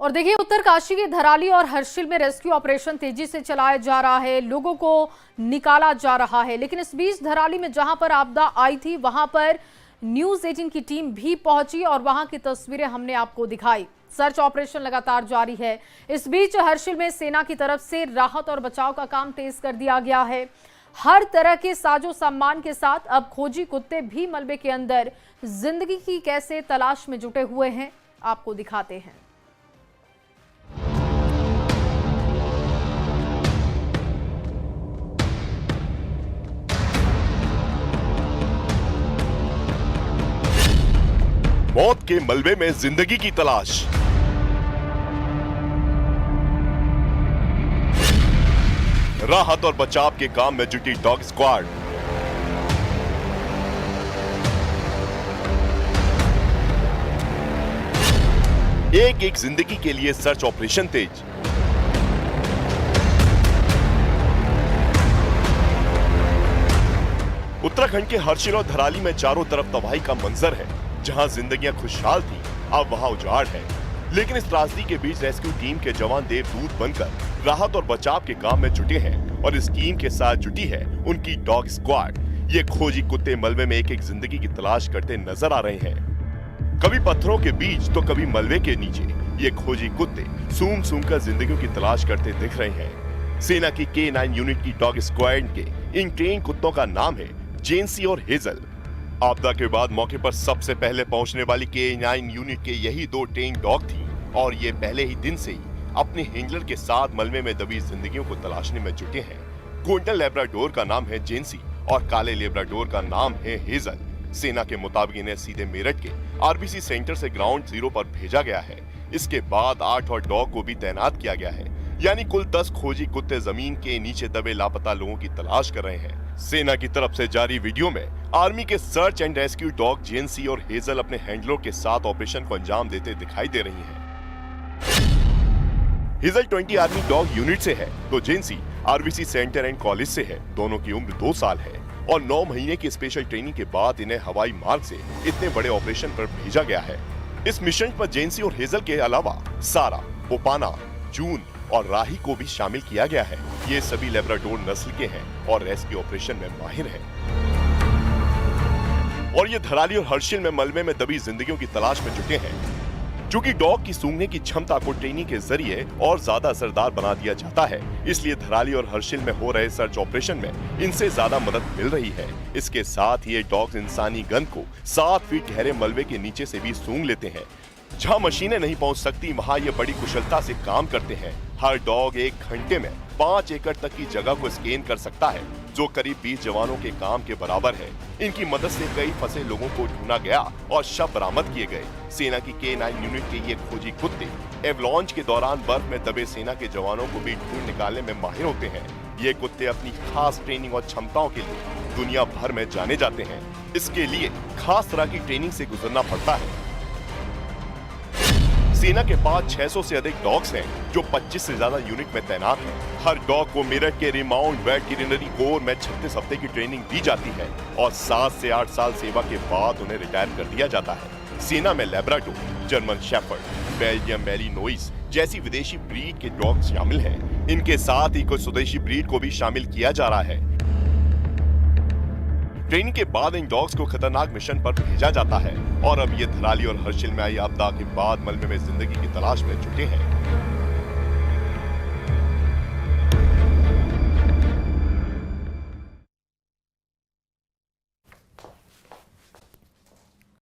और देखिए, उत्तरकाशी के धराली और हर्षिल में रेस्क्यू ऑपरेशन तेजी से चलाया जा रहा है, लोगों को निकाला जा रहा है। लेकिन इस बीच धराली में जहां पर आपदा आई थी वहां पर न्यूज़ 18 की टीम भी पहुंची और वहां की तस्वीरें हमने आपको दिखाई। सर्च ऑपरेशन लगातार जारी है। इस बीच हर्षिल में सेना की तरफ से राहत और बचाव का काम तेज कर दिया गया है। हर तरह के साजो सामान के साथ अब खोजी कुत्ते भी मलबे के अंदर जिंदगी की कैसे तलाश में जुटे हुए हैं, आपको दिखाते हैं। मौत के मलबे में जिंदगी की तलाश। राहत और बचाव के काम में जुटी डॉग स्क्वाड। एक एक जिंदगी के लिए सर्च ऑपरेशन तेज। उत्तराखंड के हर्षिल और धराली में चारों तरफ तबाही का मंजर है। जहां जिंदगियां खुशहाल थी, अब वहां उजाड़ है। लेकिन इस त्रासदी के बीच रेस्क्यू टीम के जवान देवदूत बनकर राहत और बचाव के काम में जुटे हैं और इस टीम के साथ जुटी है उनकी डॉग स्क्वाड। ये खोजी कुत्ते मलबे में एक एक जिंदगी की तलाश करते नजर आ रहे हैं, कभी पत्थरों के बीच तो कभी मलबे के नीचे। ये खोजी कुत्ते सूंघ सूंघ कर जिंदगियों की तलाश करते दिख रहे हैं। सेना की K9 यूनिट की डॉग स्क्वाड के इन ट्रेन कुत्तों का नाम है जेंसी और हेजल। आपदा के बाद मौके पर सबसे पहले पहुंचने वाली K9 यूनिट के यही दो ट्रेन डॉग थी और ये पहले ही दिन से ही अपने हैंडलर के साथ मलबे में दबी जिंदगियों को तलाशने में जुटे हैं। गोल्डन लेब्राडोर का नाम है जेंसी और काले लेब्राडोर का नाम है हेजल। सेना के मुताबिक इन्हें सीधे मेरठ के RBC सेंटर से ग्राउंड जीरो पर भेजा गया है। इसके बाद 8 और डॉग को भी तैनात किया गया है, यानी कुल 10 खोजी कुत्ते जमीन के नीचे दबे लापता लोगों की तलाश कर रहे हैं। सेना की तरफ से जारी वीडियो में आर्मी के सर्च एंड रेस्क्यू डॉग जेंसी और हेजल अपने हैंडलर के साथ ऑपरेशन को अंजाम देते दिखाई दे रही हैं। हेजल 20 आर्मी डॉग यूनिट से है तो जेंसी RBC सेंटर एंड कॉलेज से है। दोनों की उम्र 2 साल है और 9 महीने की स्पेशल ट्रेनिंग के बाद इन्हें हवाई मार्ग से इतने बड़े ऑपरेशन पर भेजा गया है। इस मिशन पर जेंसी और हेजल के अलावा सारा, पोपाना, जून और राही को भी शामिल किया गया है। ये सभी लेब्राडोर नस्ल के हैं और रेस्क्यू ऑपरेशन में माहिर हैं। और ये धराली और हर्षिल में मलबे में दबी जिंदगियों की तलाश में जुटे हैं। चूंकि डॉग की सूंघने की क्षमता को ट्रेनिंग के जरिए और ज्यादा असरदार बना दिया जाता है, इसलिए धराली और हर्षिल में हो रहे सर्च ऑपरेशन में इनसे ज्यादा मदद मिल रही है। इसके साथ ही ये डॉग्स इंसानी गंध को 7 फीट गहरे मलबे के नीचे से भी सूंघ लेते हैं। जहां मशीनें नहीं पहुंच सकती, वहां ये बड़ी कुशलता से काम करते हैं। हर डॉग 1 घंटे में 5 एकड़ तक की जगह को स्कैन कर सकता है, जो करीब 20 जवानों के काम के बराबर है। इनकी मदद से कई फंसे लोगों को ढूंढा गया और शव बरामद किए गए। सेना की K9 यूनिट के ये खोजी कुत्ते एवलॉन्च के दौरान बर्फ में दबे सेना के जवानों को भी ढूंढ निकालने में माहिर होते हैं। ये कुत्ते अपनी खास ट्रेनिंग और क्षमताओं के लिए दुनिया भर में जाने जाते हैं। इसके लिए खास तरह की ट्रेनिंग से गुजरना पड़ता है। सेना के पास 600 से अधिक डॉग्स हैं जो 25 से ज्यादा यूनिट में तैनात हैं। हर डॉग को मेरठ के रिमाउंट वेटरिनरी कोर में 36 हफ्ते की ट्रेनिंग दी जाती है और 7 से 8 साल सेवा के बाद उन्हें रिटायर कर दिया जाता है। सेना में Labrador, German shepherd, Belgium Malinois जैसी विदेशी ब्रीड के डॉग शामिल हैं। इनके साथ ही कुछ स्वदेशी ब्रीड को भी शामिल किया जा रहा है। ट्रेनिंग के बाद इन डॉग्स को खतरनाक मिशन पर भेजा जाता है और अब ये धराली और हर्षिल में आई आपदा के बाद मलबे में जिंदगी की तलाश में जुटे हैं।